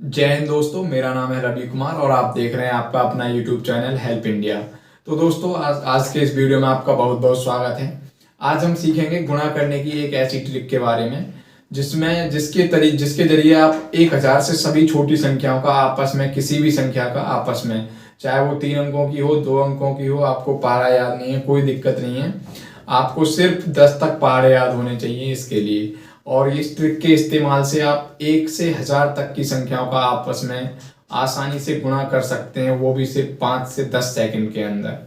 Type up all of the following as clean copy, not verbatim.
जय हिंद दोस्तों, मेरा नाम है रवि कुमार और आप देख रहे हैं आपका अपना यूट्यूब चैनल हेल्प इंडिया। तो दोस्तों आज के इस वीडियो में आपका बहुत बहुत स्वागत है। आज हम सीखेंगे गुणा करने की एक ऐसी ट्रिक के बारे में जिसके जरिए आप 1000 से सभी छोटी संख्याओं का आपस में, किसी भी संख्या का आपस में, चाहे वो 3 अंकों की हो, 2 अंकों की हो, आपको पहाड़ा याद नहीं है, कोई दिक्कत नहीं है। आपको सिर्फ 10 तक पहाड़े याद होने चाहिए इसके लिए। और इस ट्रिक के इस्तेमाल से आप 1 से 1000 तक की संख्याओं का आपस में आसानी से गुणा कर सकते हैं, वो भी सिर्फ 5 से 10 सेकंड के अंदर।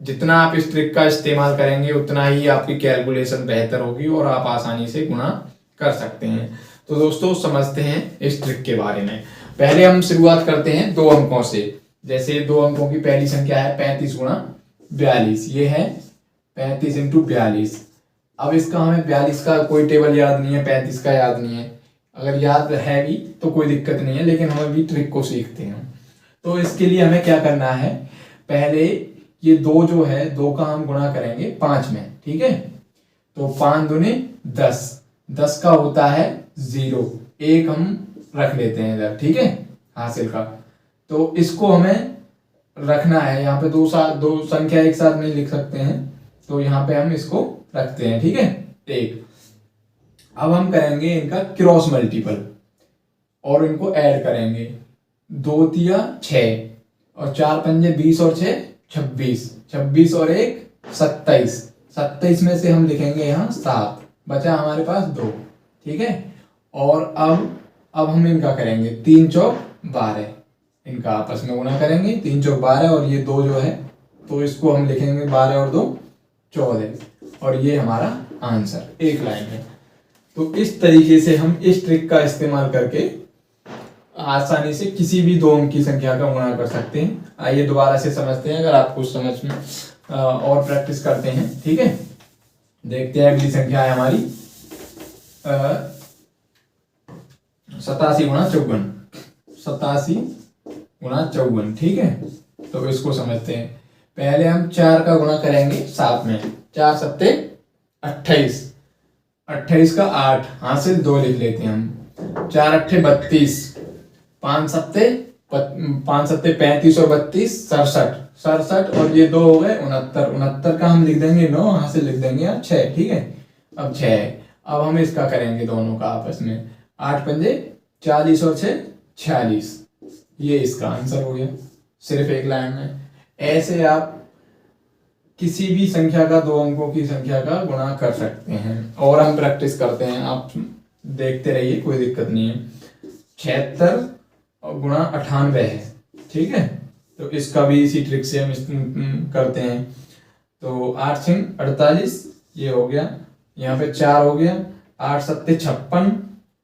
जितना आप इस ट्रिक का इस्तेमाल करेंगे उतना ही आपकी कैलकुलेशन बेहतर होगी और आप आसानी से गुणा कर सकते हैं। तो दोस्तों समझते हैं इस ट्रिक के बारे में। पहले हम शुरुआत करते हैं 2 अंकों से। जैसे 2 अंकों की पहली संख्या है 35 गुणा 42। ये है 35 इंटू 42। अब इसका हमें 42 का कोई टेबल याद नहीं है, 35 का याद नहीं है। अगर याद है भी तो कोई दिक्कत नहीं है, लेकिन हम अभी ट्रिक को सीखते हैं। तो इसके लिए हमें क्या करना है, पहले ये 2 जो है 2 का हम गुणा करेंगे 5 में। ठीक है, तो 5 दूनी 10, 10 का होता है 0, 1 हम रख लेते हैं इधर। ठीक है, हासिल का। तो इसको हमें रखना है यहाँ पे, दो संख्या एक साथ नहीं लिख सकते हैं, तो यहाँ पे हम इसको रखते हैं। ठीक है, 1। अब हम करेंगे इनका क्रॉस मल्टीपल और इनको ऐड करेंगे। 2 तिया 6 और 4 पंजे 20 और 6 26, 26 और 1 27, 27 में से हम लिखेंगे यहाँ 7, बचा हमारे पास 2। ठीक है, और अब हम इनका करेंगे 3 चौक 12, इनका आपस में गुणा करेंगे। 3 चौक 12 और ये 2 जो है तो इसको हम लिखेंगे 12 और 2 14, और ये हमारा आंसर एक लाइन है। तो इस तरीके से हम इस ट्रिक का इस्तेमाल करके आसानी से किसी भी 2 अंक की संख्या का गुणा कर सकते हैं। आइए दोबारा से समझते हैं, अगर आप कुछ समझ में और प्रैक्टिस करते हैं। ठीक है, देखते हैं अगली संख्या है हमारी 87 गुणा 54। 87 गुणा 54। ठीक है, तो इसको समझते हैं। पहले हम 4 का गुणा करेंगे 7 में। 4 सत्ते 28, 28 का 8, हासिल 2 लिख लेते हैं हम। 4 अट्ठे 32, 5 सत्ते 35 और 32 67, 67 और ये 2 हो गए 69, 69 का हम लिख देंगे 9, हासिल लिख देंगे 6। ठीक है, अब 6। अब हम इसका करेंगे दोनों का आपस में। 8 पंजे 40 और 6 46, ये इसका आंसर हो गया सिर्फ एक लाइन में। ऐसे आप किसी भी संख्या का 2 अंकों की संख्या का गुणा कर सकते हैं। और हम प्रैक्टिस करते हैं, आप देखते रहिए, कोई दिक्कत नहीं है। 76 गुणा 98 है। ठीक है, तो इसका भी इसी ट्रिक से हम करते हैं। तो 8 छिंग 48, ये हो गया। यहाँ पे 4 हो गया। 8 सत्ते 56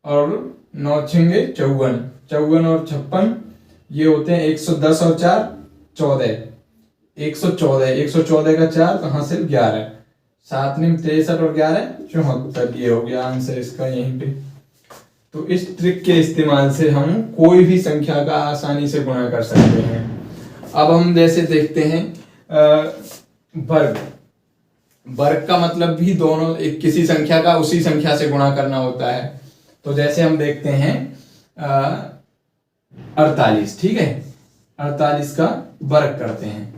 और 9 छिंगे 54, 54 और 56 ये होते हैं 110 और 4 14, 114, 114 का 4 तो हासिल 11, 7 नीम 63 और 11 74, ये हो गया आंसर इसका यहीं पे। तो इस ट्रिक के इस्तेमाल से हम कोई भी संख्या का आसानी से गुणा कर सकते हैं। अब हम जैसे देखते हैं वर्ग। वर्ग का मतलब भी दोनों किसी संख्या का उसी संख्या से गुणा करना होता है। तो जैसे हम देखते हैं 48। ठीक है, 48 का वर्ग करते हैं।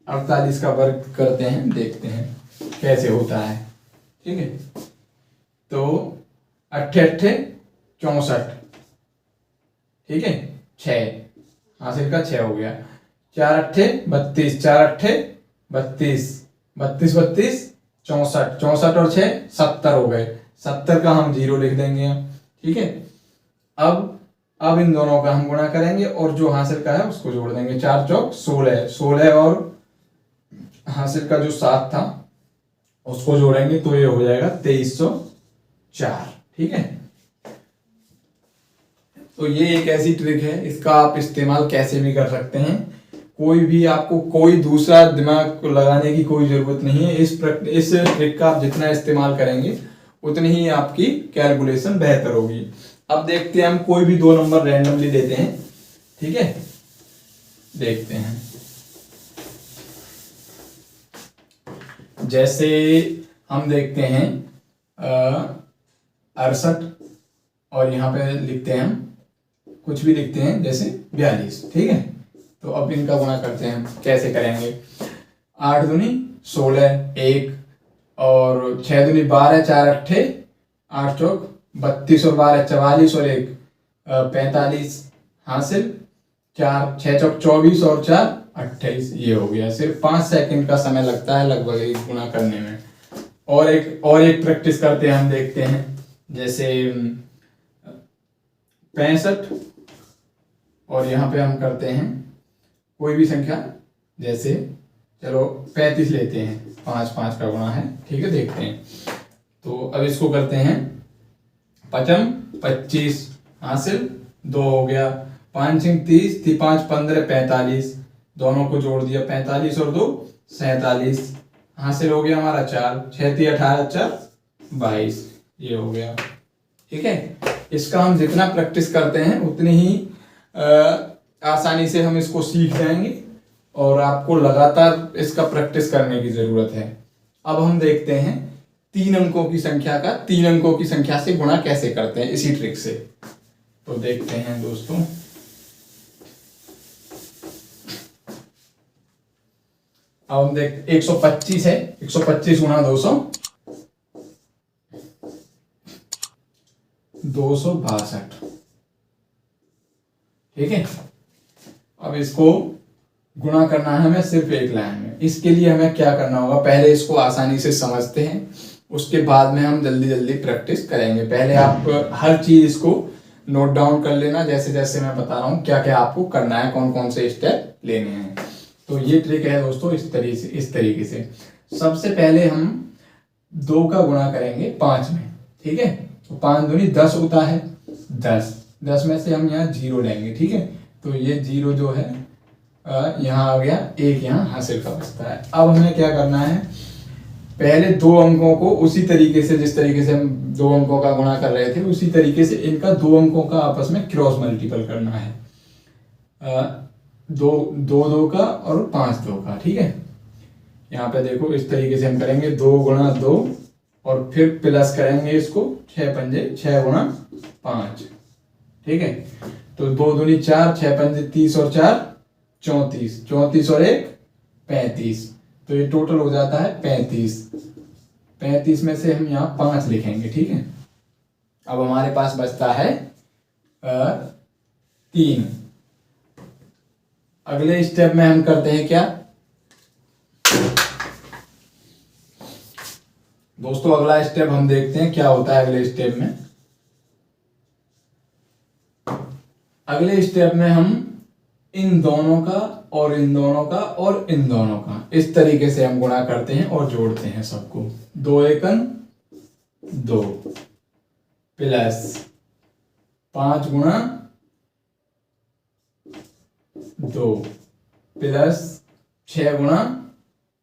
48 का वर्ग करते हैं, देखते हैं कैसे होता है। ठीक है, तो 8 अट्ठे 64। ठीक है, 6, हासिल का 6 हो गया। 4 अट्ठे 32, 4 अट्ठे 32, 32 32 64, 64 और 6 70 हो गए। 70 का हम 0 लिख देंगे। ठीक है, अब इन दोनों का हम गुणा करेंगे और जो हासिल का है उसको जोड़ देंगे। 4 चौक 16, 16 और हासिल का जो 7 था उसको जोड़ेंगे तो ये हो जाएगा 2304। ठीक है, तो ये एक ऐसी ट्रिक है, इसका आप इस्तेमाल कैसे भी कर सकते हैं। कोई भी आपको कोई दूसरा दिमाग लगाने की कोई जरूरत नहीं है। इस ट्रिक का आप जितना इस्तेमाल करेंगे उतनी ही आपकी कैलकुलेशन बेहतर होगी। अब देखते हैं, हम कोई भी 2 नंबर रैंडमली लेते हैं। ठीक है, देखते हैं। जैसे हम देखते हैं 68 और यहाँ पे लिखते हैं हम कुछ भी लिखते हैं, जैसे 42। ठीक है, तो अब इनका गुणा करते हैं, कैसे करेंगे। 8 दूनी 16, 1 और 6 दूनी 12, 4 अट्ठे 8 चौक 32 और 12 44 और 1 45 हासिल, 4 6 चौक 24 और 4 28। ये हो गया। सिर्फ 5 सेकंड का समय लगता है लगभग एक गुणा करने में। और एक प्रैक्टिस करते हैं, हम देखते हैं, जैसे 65 और यहाँ पे हम करते हैं कोई भी संख्या, जैसे चलो 35 लेते हैं, 5 5 का गुणा है। ठीक है, देखते हैं। तो अब इसको करते हैं, 5 25 हासिल 2 हो गया, 5 30 थी 5 15 45, दोनों को जोड़ दिया, 45 और 2 47 हासिल हो गया हमारा 4 6 थी 18 4 22। ये हो गया। ठीक है, इसका हम जितना प्रैक्टिस करते हैं उतनी ही आसानी से हम इसको सीख जाएंगे और आपको लगातार इसका प्रैक्टिस करने की जरूरत है। अब हम देखते हैं 3 अंकों की संख्या का 3 अंकों की संख्या से गुणा कैसे करते हैं इसी ट्रिक से। तो देखते हैं दोस्तों, अब हम देखते 125 है, 125 गुणा 200 262। ठीक है, अब इसको गुणा करना है हमें सिर्फ एक लाइन में। इसके लिए हमें क्या करना होगा, पहले इसको आसानी से समझते हैं, उसके बाद में हम जल्दी जल्दी प्रैक्टिस करेंगे। पहले आप हर चीज इसको नोट डाउन कर लेना, जैसे जैसे मैं बता रहा हूँ क्या क्या आपको करना है, कौन कौन से स्टेप लेने हैं। तो ये ट्रिक है दोस्तों, इस तरीके से सबसे पहले हम 2 का गुणा करेंगे 5 में। ठीक है, तो 5 दूनी 10 होता है, 10 में से हम यहाँ 0 लेंगे। ठीक है, तो ये 0 जो है यहाँ आ गया, 1 यहाँ हासिल का बचता है। अब हमें क्या करना है, पहले 2 अंकों को उसी तरीके से, जिस तरीके से हम 2 अंकों का गुणा कर रहे थे, उसी तरीके से इनका 2 अंकों का आपस में क्रॉस मल्टीपल करना है। 2 का और 5 2 का। ठीक है, यहाँ पे देखो इस तरीके से हम करेंगे, 2 गुणा 2 और फिर प्लस करेंगे इसको, 6 पंजे 6 गुणा 5। ठीक है, तो 2 दूनी 4 6 पंजे 30 और 4 34 34 और 1 35। तो ये टोटल हो जाता है 35 में से हम यहाँ 5 लिखेंगे। ठीक है, अब हमारे पास बचता है 3। अगले स्टेप में हम करते हैं क्या दोस्तों, अगला स्टेप हम देखते हैं क्या होता है अगले स्टेप में। अगले स्टेप में हम इन दोनों का और इन दोनों का और इन दोनों का इस तरीके से हम गुणा करते हैं और जोड़ते हैं सबको। 2 एकन 2 प्लस 5 गुणा 2 प्लस 6 गुणा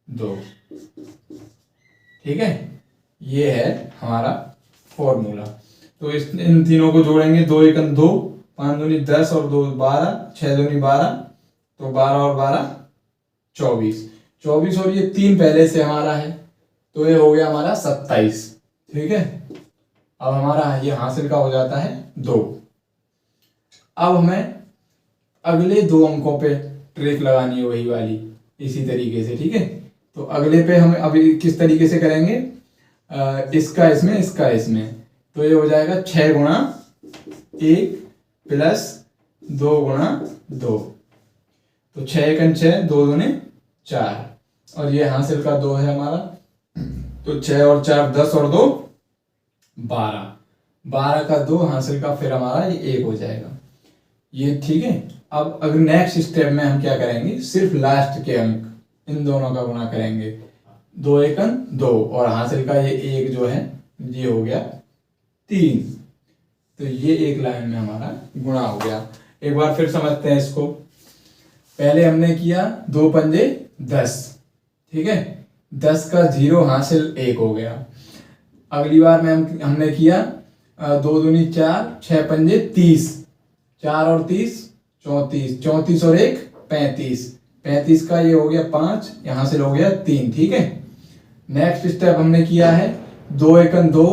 2। ठीक है, ये है हमारा फॉर्मूला। तो इन तीनों को जोड़ेंगे, 2 एकन 2 5 दूनी 10 और 2 12 6 दूनी 12, तो 12 और 12 24 और ये 3 पहले से हमारा है, तो ये हो गया हमारा 27। ठीक है, अब हमारा ये हासिल का हो जाता है 2। अब हमें अगले 2 अंकों पे ट्रिक लगानी है, वही वाली इसी तरीके से। ठीक है, तो अगले पे हम अभी किस तरीके से करेंगे, इसका इसमें इसका इसमें, तो ये हो जाएगा 6 गुणा 1 प्लस 2 गुणा 2, तो 6 एकन 6 2 दूने 4 और ये हासिल का 2 है हमारा, तो 6 और 4 10 और 2 12 का 2 हासिल का, फिर हमारा ये 1 हो जाएगा ये। ठीक है, अब अगर नेक्स्ट स्टेप में हम क्या करेंगे, सिर्फ लास्ट के अंक इन दोनों का गुणा करेंगे। 2 एकन 2 और हासिल का ये 1 जो है ये हो गया 3, तो ये एक लाइन में हमारा गुणा हो गया। एक बार फिर समझते हैं इसको। पहले हमने किया 2 पंजे 10। ठीक है, 10 का 0 हासिल 1 हो गया। अगली बार में हमने किया 2 दूनी 4 6 पंजे 30, 4 और 30 34 34 और 1 35 का ये हो गया 5, यहाँ से हो गया 3। ठीक है, नेक्स्ट स्टेप हमने किया है 2 एकन 2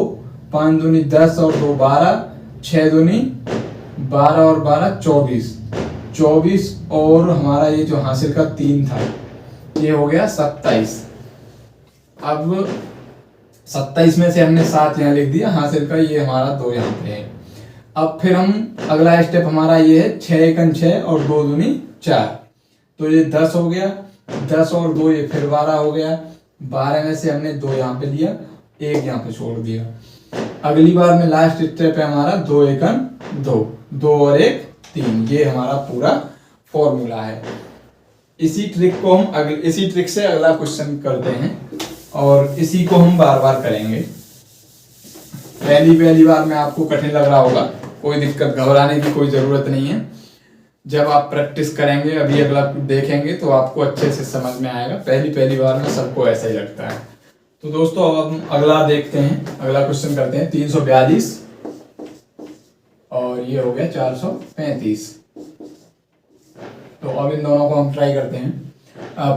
5 दूनी 10 और 2 12 6 दूनी 12 और 12 24, 24 और हमारा ये जो हासिल का 3 था ये हो गया 27। अब 27 में से हमने 7 यहाँ लिख दिया, हासिल का ये हमारा 2 यहाँ पे है। अब फिर हम अगला स्टेप हमारा ये है 6 एकन 6 और 2 दूनी 4, तो ये 10 हो गया, 10 और 2 ये फिर 12 हो गया, 12 में से हमने 2 यहाँ पे लिया, 1 यहाँ पे छोड़ दिया। अगली बार में लास्ट स्टेप है हमारा 2 एकन 2, 2 और 1 3, ये हमारा पूरा फॉर्मूला है। इसी ट्रिक से अगला क्वेश्चन करते हैं और इसी को हम बार बार करेंगे। पहली बार में आपको कठिन लग रहा होगा, कोई दिक्कत, घबराने की कोई जरूरत नहीं है। जब आप प्रैक्टिस करेंगे, अभी अगला देखेंगे तो आपको अच्छे से समझ में आएगा। पहली बार में सबको ऐसा ही लगता है। तो दोस्तों अब हम अगला देखते हैं, अगला क्वेश्चन करते हैं। 342 और ये हो गया 435। तो अब इन दोनों को हम ट्राई करते हैं।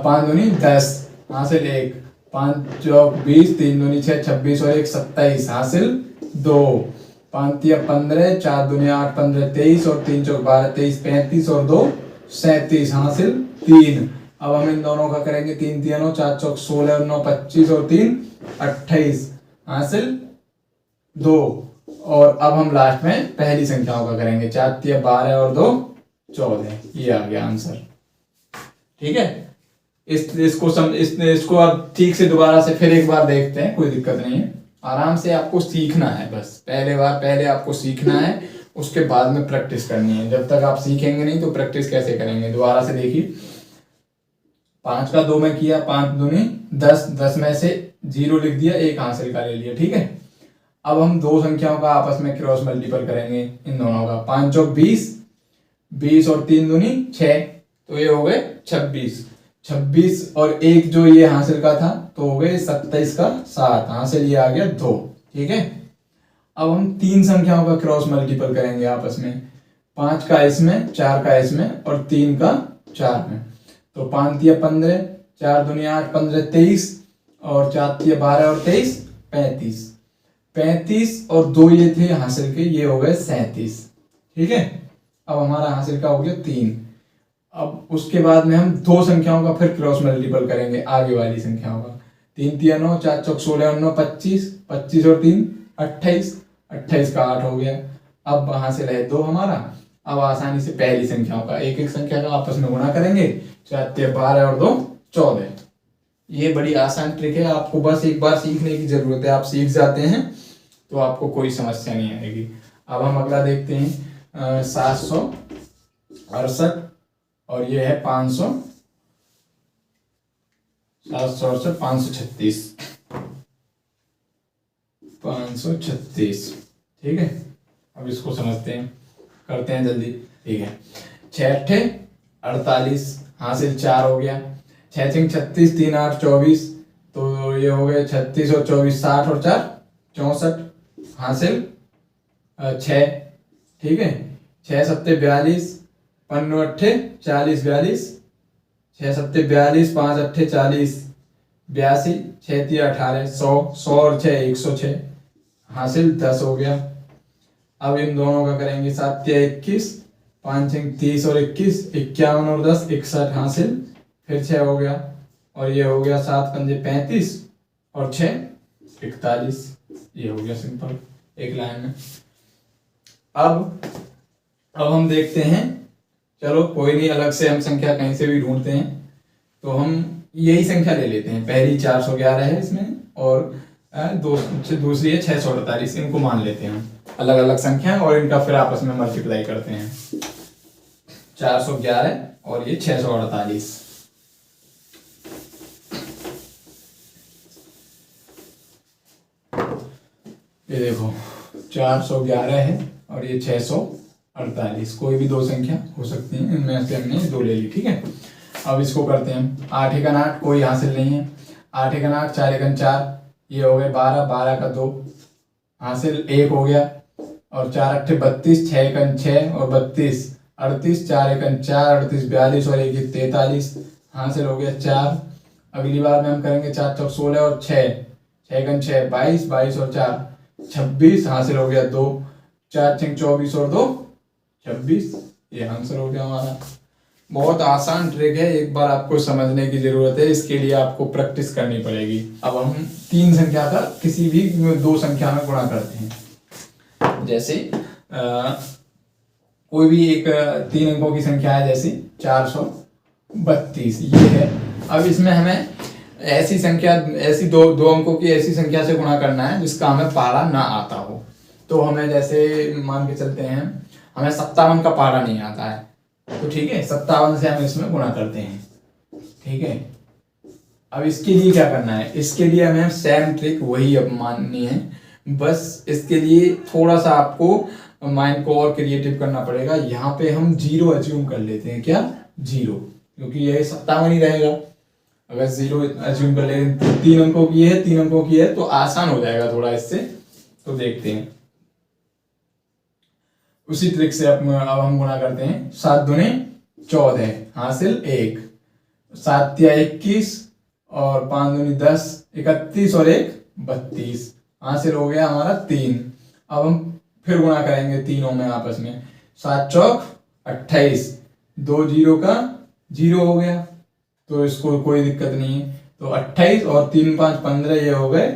5 दूनी 10, हासिल 1, 5 चौक 20, 3 दूनी 6 26 और 1 27, हासिल 2, 5 तिया 15, 4 दूनी 8 15 23 और 3 चौक 12 23 35 और 2 37, हासिल 3। अब हम इन दोनों का करेंगे 3 तिया 9, 4 चौक 16 और 9 25 और 3 28, हासिल 2। और अब हम लास्ट में पहली संख्याओं का करेंगे, 4 तिया 12 और 2 14। ये आ गया आंसर। ठीक है, इसको अब ठीक से दोबारा से फिर एक बार देखते हैं, कोई दिक्कत नहीं है। आराम से आपको सीखना है, बस पहले आपको सीखना है, उसके बाद में प्रैक्टिस करनी है। जब तक आप सीखेंगे नहीं तो प्रैक्टिस कैसे करेंगे। दोबारा से देखिए, 5 का 2 में किया, 5 दूनी 10, 10 में से 0 लिख दिया, 1 हासिल का ले लिया। ठीक है, अब हम 2 संख्याओं का आपस में क्रॉस मल्टीपल करेंगे, इन दोनों का। 5 चौक 20, 20 और 3 दूनी 6, तो ये हो गए 26। 26 और 1 जो ये हासिल का था तो हो गए 27 का 7, हासिल ये आ गया 2। ठीक है, अब हम 3 संख्याओं का क्रॉस मल्टीपल करेंगे आपस में। 5 का इसमें, 4 का इसमें और 3 का 4 में। तो 5 तिया 15, 4 दूनी 8 15 23 और 4 तिया 12 और 23 35। 35 और 2 ये थे हासिल के, ये हो गए 37। ठीक है, अब हमारा हासिल का हो गया 3। अब उसके बाद में हम 2 संख्याओं का फिर क्रॉस मल्टीपल करेंगे, आगे वाली संख्याओं का। 3 तिया 9, 4 चौक 16 और 9 25, 25 और 3 28, 28 का 8 हो गया। अब हासिल है 2 हमारा। अब आसानी से पहली संख्याओं का एक एक संख्या का आपस में गुणा करेंगे, 4 तिया 12 और 2 14। ये बड़ी आसान ट्रिक है, आपको बस एक बार सीखने की जरूरत है। आप सीख जाते हैं तो आपको कोई समस्या नहीं आएगी। अब हम अगला देखते हैं, 768 और ये है 500, 768 536, 536। ठीक है, अब इसको समझते हैं, करते हैं जल्दी। ठीक है, 6 अट्ठे 48, हासिल 4 हो गया। 6 छंग 36, 3 8 24, तो ये हो गए 36 और 24 60 और 4 64, हासिल 6। ठीक है, 6 सत्ते 42, 5 अट्ठे 40 42, 6 सत्ते 42, 5 अट्ठे 40 82, 6 तिया 18 100, 100 और 6 106, हासिल 10 हो गया। अब इन दोनों का करेंगे, 7 तिया 21, 5 छंग 30 और 21 51 और 10 61, हासिल फिर 6 हो गया। और ये हो गया 7 पंजे 35 और 6 41। ये हो गया सिंपल एक लाइन में। अब हम देखते हैं, चलो कोई नहीं, अलग से हम संख्या कहीं से भी ढूंढते हैं। तो हम यही संख्या ले लेते हैं, पहली 411 है इसमें और दूसरी है 648, इनको मान लेते हैं अलग अलग संख्या और इनका फिर आपस में मल्टीप्लाई करते हैं। 411 और ये 648। ये देखो 411 है और ये 648, कोई भी 2 संख्या हो सकती है, इनमें से हमने 2 ले ली। ठीक है, अब इसको करते हैं। 8 एकन 8 कोई हासिल नहीं है, 8 एकन 8 4 एकन 4, ये हो गए 12, 12 का 2, हासिल 1 हो गया। और 4 अट्ठे 32, 6 एकन 6 और 32 38, 4 एकन 4 38 42 और 1 43, हासिल हो गया 4। अगली बार में हम करेंगे 4 चौक 16 और 6 एकन 6 22 22 और 4 26, हासिल हो गया 2। 4 छंग 24 और 2 26, ये आंसर हो गया हमारा। बहुत आसान ट्रिक है, एक बार आपको समझने की जरूरत है, इसके लिए आपको प्रैक्टिस करनी पड़ेगी। अब हम तीन संख्या का किसी भी दो संख्या में गुणा करते हैं। जैसे कोई भी एक 3 अंकों की संख्या है, जैसे 432 ये है। अब इसमें हमें ऐसी संख्या, ऐसी दो अंकों की ऐसी संख्या से गुणा करना है जिसका हमें पहाड़ा ना आता हो। तो हमें जैसे मान के चलते हैं, हमें 57 का पहाड़ा नहीं आता है, तो ठीक है 57 से हम इसमें गुणा करते हैं, ठीक है। अब इसके लिए क्या करना है, इसके लिए हमें सेम ट्रिक वही अब माननी है, बस इसके लिए थोड़ा सा आपको माइंड को और क्रिएटिव करना पड़ेगा। यहाँ पे हम 0 अज्यूम कर लेते हैं, क्या 0, क्योंकि यह 57 ही रहेगा। अगर 0 अज्यूम कर लेंगे, तो 3 अंकों की है, 3 अंकों की है, तो आसान हो जाएगा थोड़ा इससे। तो देखते हैं, उसी ट्रिक से अब हम गुणा करते हैं। 7 दूने 14 हासिल 1, 7 या 21 और 5 दूनी 10, 31 और 1 32 हासिल हो गया हमारा 3। अब हम फिर गुणा करेंगे तीनों में आपस में। 7 चौक 28, 2 0 का 0 हो गया, तो इसको कोई दिक्कत नहीं है। तो 28 और 3 5 15, ये हो गए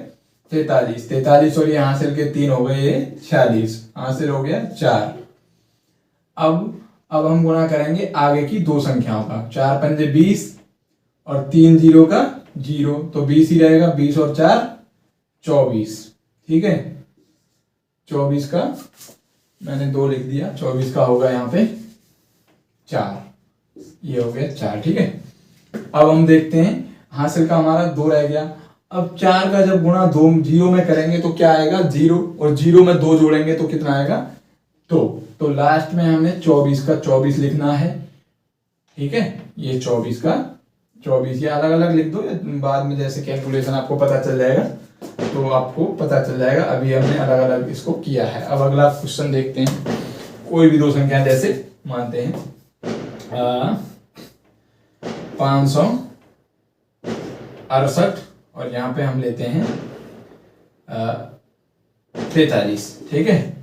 43, 43 और ये हासिल के 3 हो गए, ये 46 हासिल हो गया 4। अब हम गुणा करेंगे आगे की दो संख्याओं का। 4 पंजे 20 और 3 0 का 0, तो 20 ही रहेगा। 20 और 4 24, ठीक है। 24 का मैंने 2 लिख दिया, 24 का होगा यहाँ पे 4, ये हो गया 4, ठीक है। अब हम देखते हैं, हासिल का हमारा 2 रह गया। अब 4 का जब गुणा 2 0 में करेंगे तो क्या आएगा, 0, और 0 में 2 जोड़ेंगे तो कितना आएगा, तो लास्ट में हमें 24 का 24 लिखना है, ठीक है। ये 24 का 24, ये अलग अलग लिख दो, बाद में जैसे कैलकुलेशन आपको पता चल जाएगा, तो आपको पता चल जाएगा। अभी हमने अलग अलग इसको किया है। अब अगला क्वेश्चन देखते हैं। कोई भी दो संख्या जैसे मानते हैं 568 और यहाँ पे हम लेते हैं 43, ठीक है।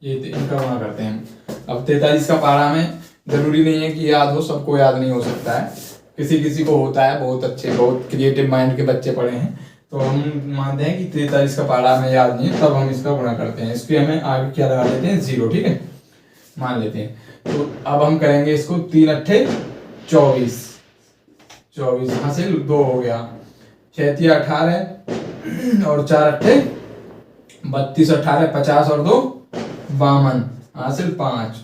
ये इनका गुणा करते हैं। अब 43 का पहाड़ा में जरूरी नहीं है कि याद हो, सबको याद नहीं हो सकता है, किसी किसी को होता है। बहुत अच्छे, बहुत क्रिएटिव माइंड के बच्चे पढ़े हैं, तो हम मानते हैं कि 43 का पहाड़ा हमें याद नहीं है, तब हम इसका गुणा करते हैं। इसके हमें आगे क्या लगा लेते हैं, 0, ठीक है, मान लेते हैं। तो अब हम करेंगे इसको 3 अट्ठे 24, 24 हासिल 2 हो गया। 6 तिया 18 और 4 अट्ठे 32, 18 50 और 2 52 हासिल 5।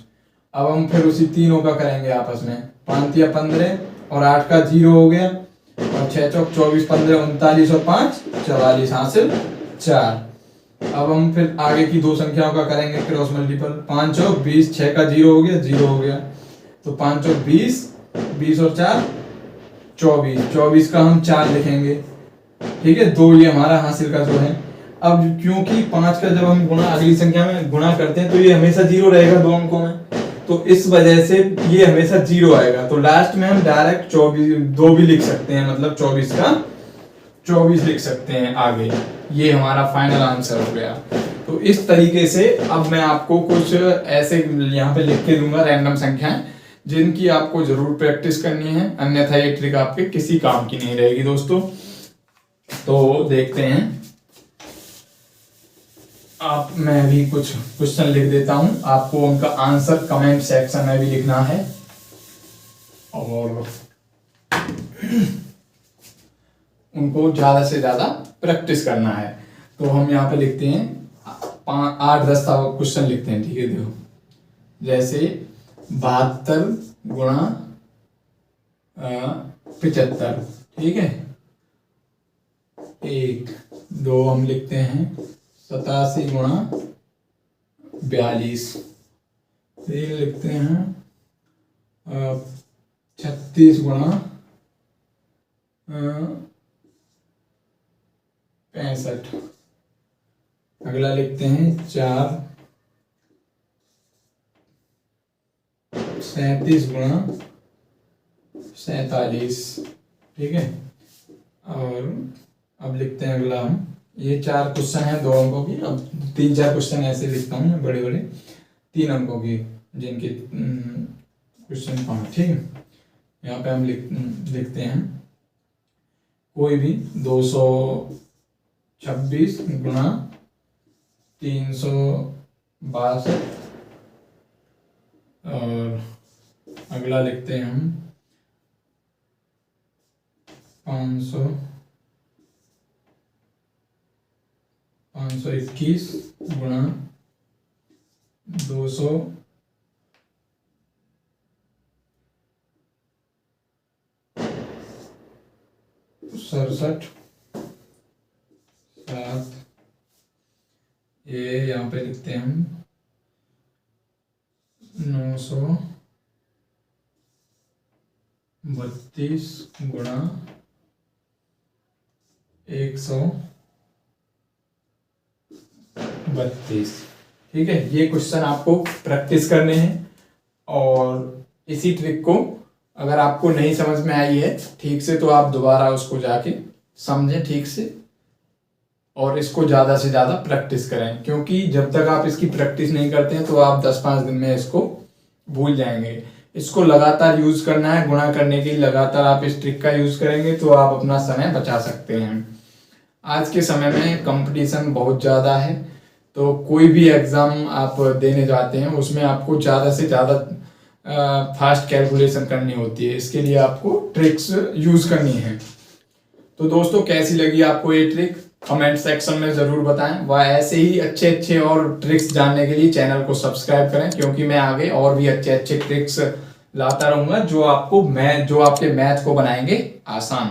अब हम फिर उसी तीनों का करेंगे आपस में। 5 तिया 15 और 8 का 0 हो गया, और 6 चौक 24 15 39 और 5 44 हासिल 4। अब हम फिर आगे की दो संख्याओं का करेंगे क्रॉस मल्टीपल। 5 चौक 20, 6 का 0 हो गया, 0 हो गया, तो 5 चौक 20, 20 और 4 24, 24 का हम 4 लिखेंगे, ठीक है। 2 ये हमारा हासिल का जो है। अब क्योंकि 5 का जब हम गुणा अगली संख्या में गुणा करते हैं तो ये हमेशा 0 रहेगा दो अंकों में, तो इस वजह से ये हमेशा 0 आएगा। तो लास्ट में हम डायरेक्ट 24 2 भी लिख सकते हैं, मतलब 24 का 24 लिख सकते हैं आगे। ये हमारा फाइनल आंसर हो गया। तो इस तरीके से अब मैं आपको कुछ ऐसे यहाँ पे लिख के दूंगा रैंडम संख्याएं, जिनकी आपको जरूर प्रैक्टिस करनी है, अन्यथा ये ट्रिक आपके किसी काम की नहीं रहेगी दोस्तों। तो देखते हैं, आप मैं भी कुछ क्वेश्चन लिख देता हूं, आपको उनका आंसर कमेंट सेक्शन में भी लिखना है और उनको ज्यादा से ज्यादा प्रैक्टिस करना है। तो हम यहाँ पे लिखते हैं 8-10 क्वेश्चन लिखते हैं, ठीक है। देखो जैसे 72 गुणा 75, ठीक है। 1 2 हम लिखते हैं 87 गुणा 42, 3 लिखते हैं 36 गुणा 65। अगला लिखते हैं 4 37 गुणा 47, ठीक है। और अब लिखते हैं अगला हम, ये 4 क्वेश्चन है 2 अंकों की। अब 3-4 क्वेश्चन ऐसे लिखता हूँ मैं बड़े बड़े 3 अंकों की। जिनके क्वेश्चन पाँच, ठीक है। यहाँ पे हम लिखते हैं कोई भी 226 गुणा 362, और अगला लिखते हैं हम 521 गुणा 267, ये यहाँ पे लिखते हैं हम 932 गुणा 132, ठीक है। ये क्वेश्चन आपको प्रैक्टिस करने हैं, और इसी ट्रिक को अगर आपको नहीं समझ में आई है ठीक से तो आप दोबारा उसको जाके समझें ठीक से, और इसको ज़्यादा से ज़्यादा प्रैक्टिस करें, क्योंकि जब तक आप इसकी प्रैक्टिस नहीं करते हैं तो आप 10-5 दिन में इसको भूल जाएंगे। इसको लगातार यूज करना है गुणा करने के लिए, लगातार आप इस ट्रिक का यूज करेंगे तो आप अपना समय बचा सकते हैं। आज के समय में कंपटीशन बहुत ज़्यादा है, तो कोई भी एग्ज़ाम आप देने जाते हैं उसमें आपको ज़्यादा से ज़्यादा फास्ट कैलकुलेशन करनी होती है। इसके लिए आपको ट्रिक्स यूज करनी है। तो दोस्तों, कैसी लगी आपको ये ट्रिक कमेंट सेक्शन में ज़रूर बताएं। वह ऐसे ही अच्छे अच्छे और ट्रिक्स जानने के लिए चैनल को सब्सक्राइब करें, क्योंकि मैं आगे और भी अच्छे अच्छे ट्रिक्स लाता रहूँगा जो आपके मैथ को बनाएंगे आसान,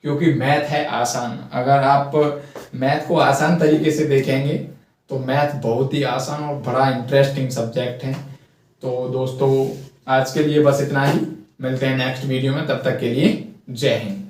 क्योंकि मैथ है आसान। अगर आप मैथ को आसान तरीके से देखेंगे तो मैथ बहुत ही आसान और बड़ा इंटरेस्टिंग सब्जेक्ट है। तो दोस्तों, आज के लिए बस इतना ही। मिलते हैं नेक्स्ट वीडियो में, तब तक के लिए जय हिंद।